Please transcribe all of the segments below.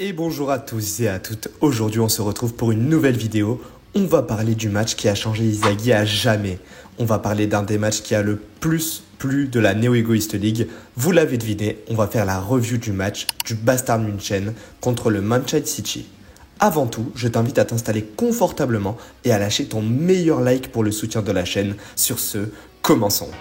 Et bonjour à tous et à toutes, aujourd'hui on se retrouve pour une nouvelle vidéo. On va parler du match qui a changé Isagi à jamais. On va parler d'un des matchs qui a le plus plu de la Neo Egoist League. Vous l'avez deviné, on va faire la review du match du Bastard München contre le Manchester City. Avant tout, je t'invite à t'installer confortablement et à lâcher ton meilleur like pour le soutien de la chaîne. Sur ce, commençons.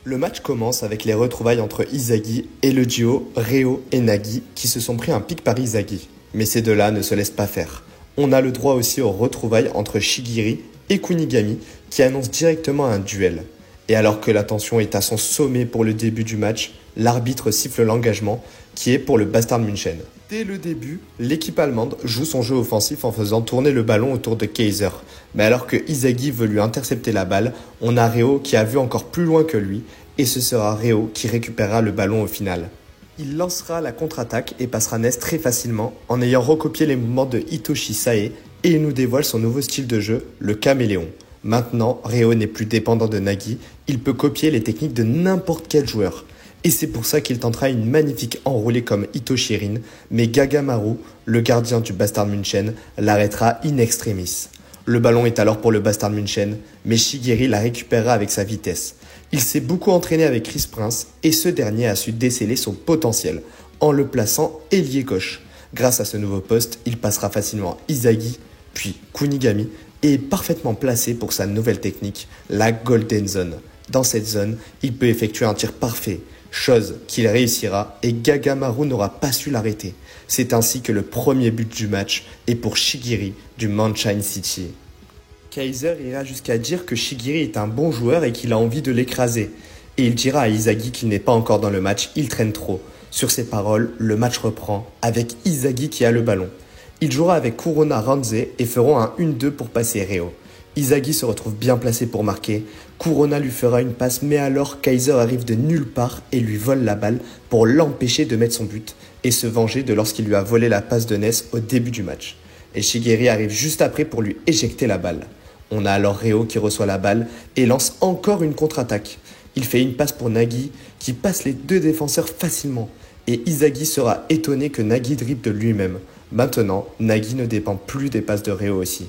Le match commence avec les retrouvailles entre Isagi et le duo Reo et Nagi qui se sont pris un pic par Isagi. Mais ces deux-là ne se laissent pas faire. On a le droit aussi aux retrouvailles entre Shigiri et Kunigami qui annoncent directement un duel. Et alors que la tension est à son sommet pour le début du match, l'arbitre siffle l'engagement qui est pour le Bastard München. Dès le début, l'équipe allemande joue son jeu offensif en faisant tourner le ballon autour de Kaiser. Mais alors que Isagi veut lui intercepter la balle, on a Reo qui a vu encore plus loin que lui et ce sera Reo qui récupérera le ballon au final. Il lancera la contre-attaque et passera Ness très facilement en ayant recopié les mouvements de Hitoshi Sae et il nous dévoile son nouveau style de jeu, le caméléon. Maintenant, Reo n'est plus dépendant de Nagi, il peut copier les techniques de n'importe quel joueur. Et c'est pour ça qu'il tentera une magnifique enroulée comme Hitoshi Rin, mais Gagamaru, le gardien du Bastard München, l'arrêtera in extremis. Le ballon est alors pour le Bastard München, mais Shigiri la récupérera avec sa vitesse. Il s'est beaucoup entraîné avec Chris Prince et ce dernier a su déceler son potentiel en le plaçant ailier gauche. Grâce à ce nouveau poste, il passera facilement Isagi, puis Kunigami et est parfaitement placé pour sa nouvelle technique, la Golden Zone. Dans cette zone, il peut effectuer un tir parfait, chose qu'il réussira et Gagamaru n'aura pas su l'arrêter. C'est ainsi que le premier but du match est pour Shigiri du Manchester City. Kaiser ira jusqu'à dire que Shigiri est un bon joueur et qu'il a envie de l'écraser. Et il dira à Isagi qu'il n'est pas encore dans le match, il traîne trop. Sur ces paroles, le match reprend avec Isagi qui a le ballon. Il jouera avec Kurona Ranze et feront un 1-2 pour passer Reo. Isagi se retrouve bien placé pour marquer. Kurona lui fera une passe mais alors Kaiser arrive de nulle part et lui vole la balle pour l'empêcher de mettre son but et se venger de lorsqu'il lui a volé la passe de Ness au début du match. Et Shigiri arrive juste après pour lui éjecter la balle. On a alors Reo qui reçoit la balle et lance encore une contre-attaque. Il fait une passe pour Nagi qui passe les deux défenseurs facilement. Et Isagi sera étonné que Nagi dribble de lui-même. Maintenant, Nagi ne dépend plus des passes de Reo aussi.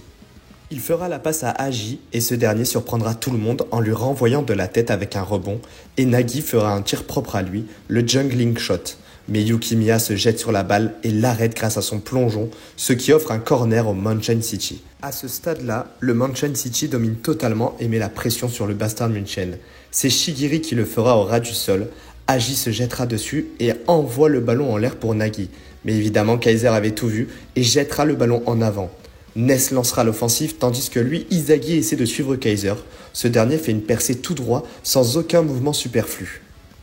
Il fera la passe à Agi et ce dernier surprendra tout le monde en lui renvoyant de la tête avec un rebond. Et Nagi fera un tir propre à lui, le jungling shot. Mais Yukimiya se jette sur la balle et l'arrête grâce à son plongeon, ce qui offre un corner au Manchester City. À ce stade-là, le Manchester City domine totalement et met la pression sur le Bastard München. C'est Shigiri qui le fera au ras du sol. Agi se jettera dessus et envoie le ballon en l'air pour Nagi. Mais évidemment, Kaiser avait tout vu et jettera le ballon en avant. Ness lancera l'offensive tandis que lui, Isagi essaie de suivre Kaiser. Ce dernier fait une percée tout droit sans aucun mouvement superflu.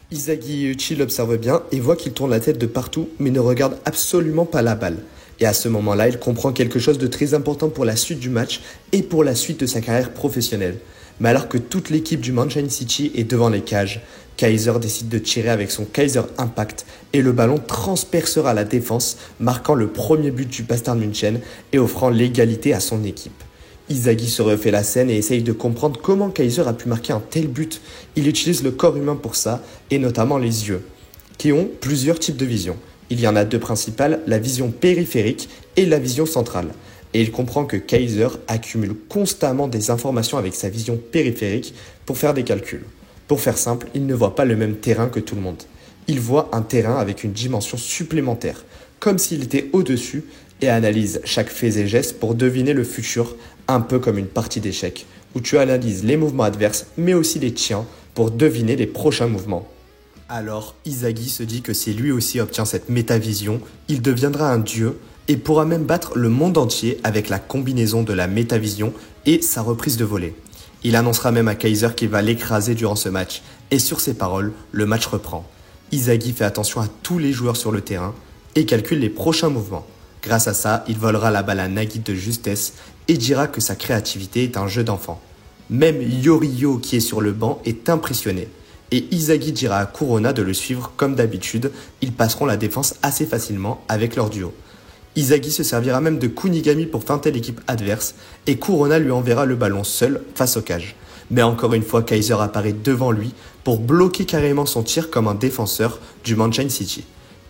Isagi et Uchi l'observent bien et voient qu'il tourne la tête de partout mais ne regarde absolument pas la balle. Et à ce moment-là, il comprend quelque chose de très important pour la suite du match et pour la suite de sa carrière professionnelle. Mais alors que toute l'équipe du Manchester City est devant les cages, Kaiser décide de tirer avec son Kaiser Impact et le ballon transpercera la défense, marquant le premier but du Bastard München et offrant l'égalité à son équipe. Isagi se refait la scène et essaye de comprendre comment Kaiser a pu marquer un tel but. Il utilise le corps humain pour ça, et notamment les yeux, qui ont plusieurs types de vision. Il y en a deux principales, la vision périphérique et la vision centrale. Et il comprend que Kaiser accumule constamment des informations avec sa vision périphérique pour faire des calculs. Pour faire simple, il ne voit pas le même terrain que tout le monde. Il voit un terrain avec une dimension supplémentaire, comme s'il était au-dessus, et analyse chaque fait et geste pour deviner le futur, un peu comme une partie d'échecs, où tu analyses les mouvements adverses, mais aussi les tiens, pour deviner les prochains mouvements. Alors, Isagi se dit que si lui aussi obtient cette métavision, il deviendra un dieu et pourra même battre le monde entier avec la combinaison de la métavision et sa reprise de volée. Il annoncera même à Kaiser qu'il va l'écraser durant ce match, et sur ces paroles, le match reprend. Isagi fait attention à tous les joueurs sur le terrain et calcule les prochains mouvements. Grâce à ça, il volera la balle à Nagi de justesse et dira que sa créativité est un jeu d'enfant. Même Yorio qui est sur le banc est impressionné. Et Isagi dira à Kurona de le suivre comme d'habitude, ils passeront la défense assez facilement avec leur duo. Izagi se servira même de Kunigami pour feinter l'équipe adverse et Kurona lui enverra le ballon seul face au cage. Mais encore une fois, Kaiser apparaît devant lui pour bloquer carrément son tir comme un défenseur du Manchester City.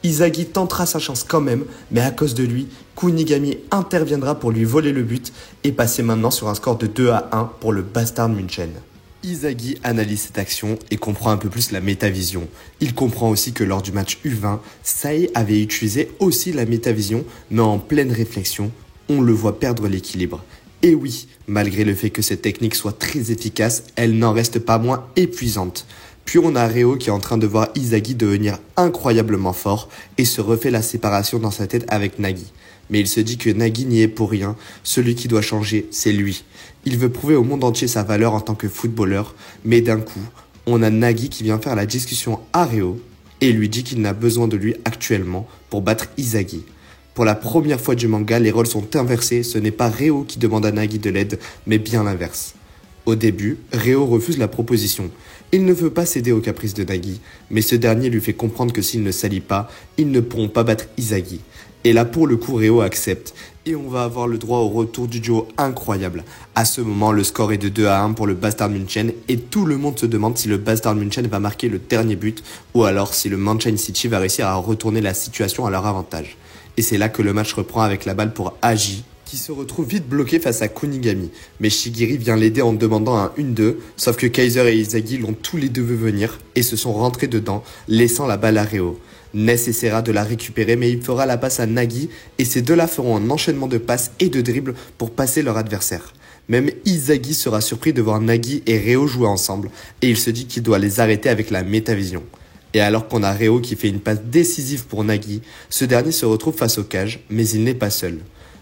Izagi tentera sa chance quand même, mais à cause de lui, Kunigami interviendra pour lui voler le but et passer maintenant sur un score de 2-1 pour le Bastard München. Izagi analyse cette action et comprend un peu plus la métavision. Il comprend aussi que lors du match U20, Saï avait utilisé aussi la métavision, mais en pleine réflexion, on le voit perdre l'équilibre. Et oui, malgré le fait que cette technique soit très efficace, elle n'en reste pas moins épuisante. Puis on a Reo qui est en train de voir Izagi devenir incroyablement fort et se refait la séparation dans sa tête avec Nagi. Mais il se dit que Nagi n'y est pour rien, celui qui doit changer, c'est lui. Il veut prouver au monde entier sa valeur en tant que footballeur, mais d'un coup, on a Nagi qui vient faire la discussion à Reo et lui dit qu'il n'a besoin de lui actuellement pour battre Izagi. Pour la première fois du manga, les rôles sont inversés, ce n'est pas Reo qui demande à Nagi de l'aide, mais bien l'inverse. Au début, Reo refuse la proposition. Il ne veut pas céder aux caprices de Nagi, mais ce dernier lui fait comprendre que s'il ne s'allie pas, ils ne pourront pas battre Izagi. Et là, pour le coup, Reo accepte, et on va avoir le droit au retour du duo incroyable. À ce moment, le score est de 2-1 pour le Bastard München, et tout le monde se demande si le Bastard München va marquer le dernier but, ou alors si le Manchester City va réussir à retourner la situation à leur avantage. Et c'est là que le match reprend avec la balle pour Agi, qui se retrouve vite bloqué face à Kunigami. Mais Shigiri vient l'aider en demandant un 1-2, sauf que Kaiser et Izagi l'ont tous les deux vu venir et se sont rentrés dedans, laissant la balle à Reo. Ness essaiera de la récupérer, mais il fera la passe à Nagi et ces deux-là feront un enchaînement de passes et de dribbles pour passer leur adversaire. Même Izagi sera surpris de voir Nagi et Reo jouer ensemble et il se dit qu'il doit les arrêter avec la métavision. Et alors qu'on a Reo qui fait une passe décisive pour Nagi, ce dernier se retrouve face au cage, mais il n'est pas seul.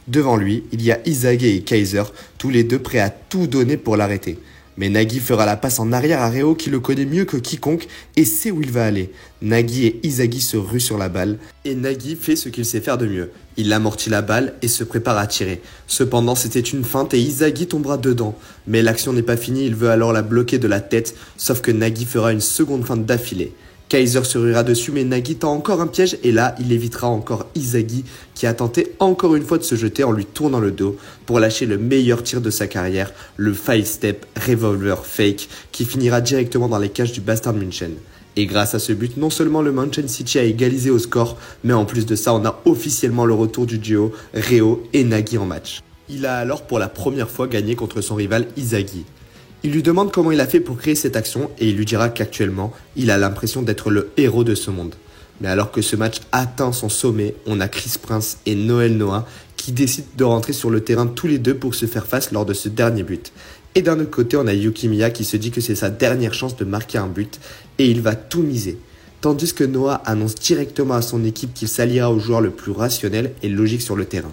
Devant lui, il y a Izagi et Kaiser, tous les deux prêts à tout donner pour l'arrêter. Mais Nagi fera la passe en arrière à Reo qui le connaît mieux que quiconque et sait où il va aller. Nagi et Izagi se ruent sur la balle et Nagi fait ce qu'il sait faire de mieux. Il amortit la balle et se prépare à tirer. Cependant, c'était une feinte et Izagi tombera dedans. Mais l'action n'est pas finie, il veut alors la bloquer de la tête, sauf que Nagi fera une seconde feinte d'affilée. Kaiser se ruera dessus, mais Nagi tend encore un piège et là, il évitera encore Izagi qui a tenté encore une fois de se jeter en lui tournant le dos pour lâcher le meilleur tir de sa carrière, le 5-step revolver fake qui finira directement dans les cages du Bastard München. Et grâce à ce but, non seulement le Manchester City a égalisé au score, mais en plus de ça, on a officiellement le retour du duo Reo et Nagi en match. Il a alors pour la première fois gagné contre son rival Izagi. Il lui demande comment il a fait pour créer cette action et il lui dira qu'actuellement, il a l'impression d'être le héros de ce monde. Mais alors que ce match atteint son sommet, on a Chris Prince et Noel Noah qui décident de rentrer sur le terrain tous les deux pour se faire face lors de ce dernier but. Et d'un autre côté, on a Yuki Miya qui se dit que c'est sa dernière chance de marquer un but et il va tout miser. Tandis que Noah annonce directement à son équipe qu'il s'alliera au joueur le plus rationnel et logique sur le terrain.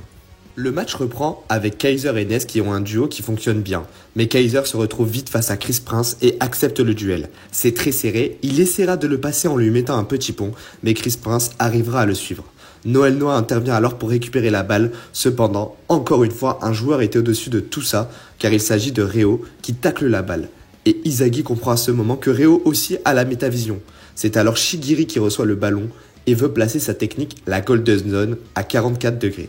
Le match reprend avec Kaiser et Ness qui ont un duo qui fonctionne bien. Mais Kaiser se retrouve vite face à Chris Prince et accepte le duel. C'est très serré, il essaiera de le passer en lui mettant un petit pont, mais Chris Prince arrivera à le suivre. Noel Noah intervient alors pour récupérer la balle. Cependant, encore une fois, un joueur était au-dessus de tout ça, car il s'agit de Reo qui tacle la balle. Et Izagi comprend à ce moment que Reo aussi a la métavision. C'est alors Shigiri qui reçoit le ballon et veut placer sa technique, la Golden Zone, à 44 degrés.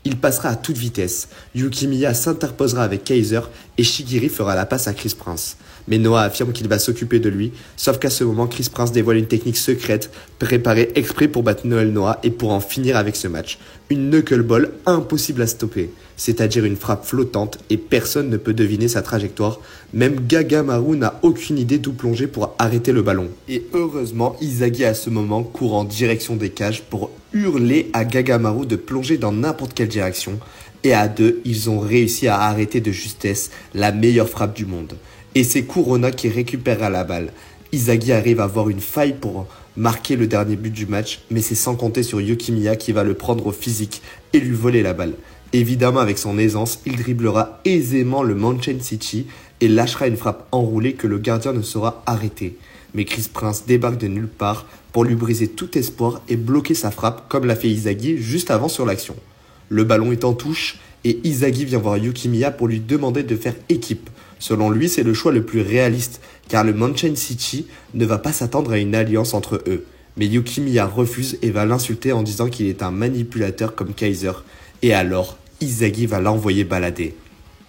Il passera à toute vitesse. Yuki Miya s'interposera avec Kaiser et Shigiri fera la passe à Chris Prince. Mais Noah affirme qu'il va s'occuper de lui, sauf qu'à ce moment, Chris Prince dévoile une technique secrète préparée exprès pour battre Noel Noah et pour en finir avec ce match. Une knuckleball impossible à stopper, c'est-à-dire une frappe flottante et personne ne peut deviner sa trajectoire. Même Gagamaru n'a aucune idée d'où plonger pour arrêter le ballon. Et heureusement, Izagi à ce moment court en direction des cages pour hurler à Gagamaru de plonger dans n'importe quelle direction. Et à deux, ils ont réussi à arrêter de justesse la meilleure frappe du monde. Et c'est Kurona qui récupérera la balle. Izagi arrive à avoir une faille pour marquer le dernier but du match, mais c'est sans compter sur Yuki Miya qui va le prendre au physique et lui voler la balle. Évidemment, avec son aisance, il dribblera aisément le Manchester City et lâchera une frappe enroulée que le gardien ne saura arrêter. Mais Chris Prince débarque de nulle part pour lui briser tout espoir et bloquer sa frappe comme l'a fait Izagi juste avant sur l'action. Le ballon est en touche et Izagi vient voir Yuki Miya pour lui demander de faire équipe. Selon lui, c'est le choix le plus réaliste, car le Manchester City ne va pas s'attendre à une alliance entre eux. Mais Yuki Miya refuse et va l'insulter en disant qu'il est un manipulateur comme Kaiser, Et alors, Izagi va l'envoyer balader.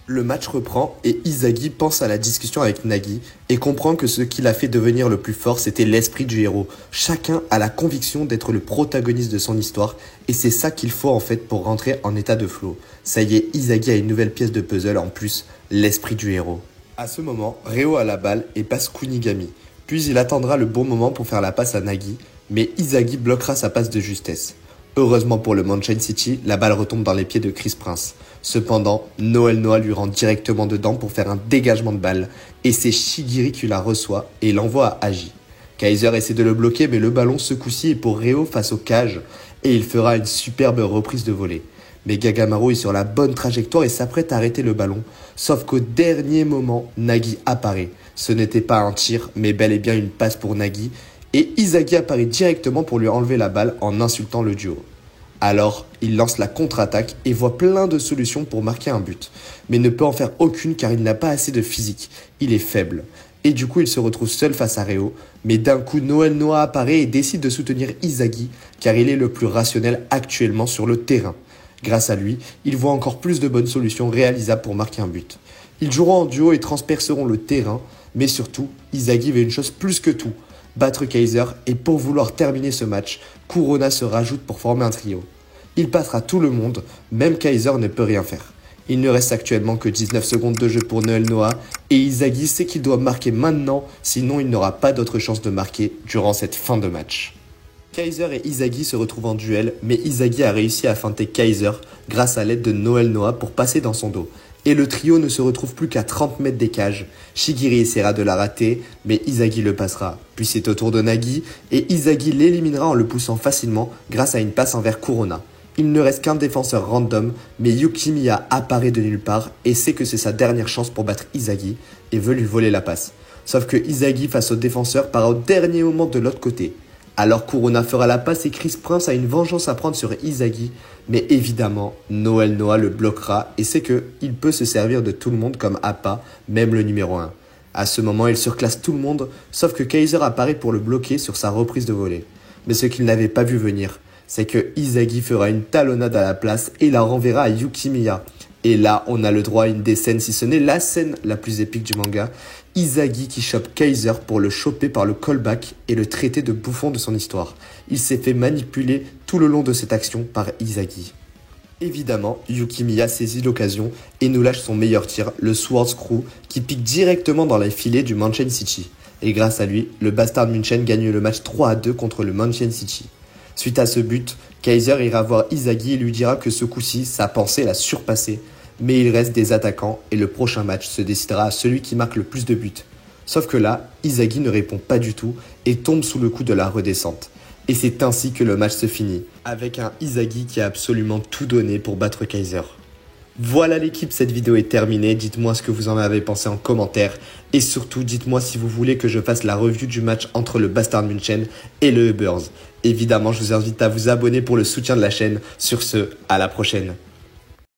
Le match reprend et Izagi pense à la discussion avec Nagi et comprend que ce qui l'a fait devenir le plus fort, c'était l'esprit du héros. Chacun a la conviction d'être le protagoniste de son histoire et c'est ça qu'il faut en fait pour rentrer en état de flow. Ça y est, Izagi a une nouvelle pièce de puzzle en plus, l'esprit du héros. À ce moment, Reo a la balle et passe Kunigami. Puis il attendra le bon moment pour faire la passe à Nagi, mais Izagi bloquera sa passe de justesse. Heureusement pour le Mountain City, la balle retombe dans les pieds de Chris Prince. Cependant, Noel Noah lui rentre directement dedans pour faire un dégagement de balle et c'est Shigiri qui la reçoit et l'envoie à Agi. Kaiser essaie de le bloquer mais le ballon ce coup-ci est pour Reo face au cage et il fera une superbe reprise de volée. Mais Gagamaru est sur la bonne trajectoire et s'apprête à arrêter le ballon, sauf qu'au dernier moment, Nagi apparaît. Ce n'était pas un tir mais bel et bien une passe pour Nagi et Izagi apparaît directement pour lui enlever la balle en insultant le duo. Alors, il lance la contre-attaque et voit plein de solutions pour marquer un but, mais ne peut en faire aucune car il n'a pas assez de physique, il est faible. Et du coup, il se retrouve seul face à Reo, mais d'un coup, Noel Noah apparaît et décide de soutenir Izagi car il est le plus rationnel actuellement sur le terrain. Grâce à lui, il voit encore plus de bonnes solutions réalisables pour marquer un but. Ils joueront en duo et transperceront le terrain, mais surtout, Izagi veut une chose plus que tout, battre Kaiser et pour vouloir terminer ce match, Kurona se rajoute pour former un trio. Il passera tout le monde, même Kaiser ne peut rien faire. Il ne reste actuellement que 19 secondes de jeu pour Noel Noah et Izagi sait qu'il doit marquer maintenant, sinon il n'aura pas d'autre chance de marquer durant cette fin de match. Kaiser et Izagi se retrouvent en duel, mais Izagi a réussi à feinter Kaiser grâce à l'aide de Noel Noah pour passer dans son dos. Et le trio ne se retrouve plus qu'à 30 mètres des cages. Shigiri essaiera de la rater, mais Izagi le passera. Puis c'est au tour de Nagi, et Izagi l'éliminera en le poussant facilement grâce à une passe envers Kurona. Il ne reste qu'un défenseur random, mais Yukimiya apparaît de nulle part et sait que c'est sa dernière chance pour battre Izagi et veut lui voler la passe. Sauf que Izagi face au défenseur part au dernier moment de l'autre côté. Alors Kurona fera la passe et Chris Prince a une vengeance à prendre sur Izagi, mais évidemment, Noel Noah le bloquera et sait qu'il peut se servir de tout le monde comme appât, même le numéro 1. À ce moment, il surclasse tout le monde, sauf que Kaiser apparaît pour le bloquer sur sa reprise de volée. Mais ce qu'il n'avait pas vu venir, c'est que Izagi fera une talonnade à la place et la renverra à Yukimiya. Et là, on a le droit à une des scènes, si ce n'est la scène la plus épique du manga. Izagi qui chope Kaiser pour le choper par le callback et le traiter de bouffon de son histoire. Il s'est fait manipuler tout le long de cette action par Izagi. Évidemment, Yukimiya saisit l'occasion et nous lâche son meilleur tir, le Sword Screw, qui pique directement dans les filets du Mountain City. Et grâce à lui, le Bastard München gagne le match 3-2 contre le Mountain City. Suite à ce but, Kaiser ira voir Izagi et lui dira que ce coup-ci, sa pensée l'a surpassé. Mais il reste des attaquants et le prochain match se décidera à celui qui marque le plus de buts. Sauf que là, Izagi ne répond pas du tout et tombe sous le coup de la redescente. Et c'est ainsi que le match se finit, avec un Izagi qui a absolument tout donné pour battre Kaiser. Voilà l'équipe, cette vidéo est terminée, dites-moi ce que vous en avez pensé en commentaire et surtout dites-moi si vous voulez que je fasse la review du match entre le Bastard München et le Ubbers. Évidemment, je vous invite à vous abonner pour le soutien de la chaîne. Sur ce, à la prochaine.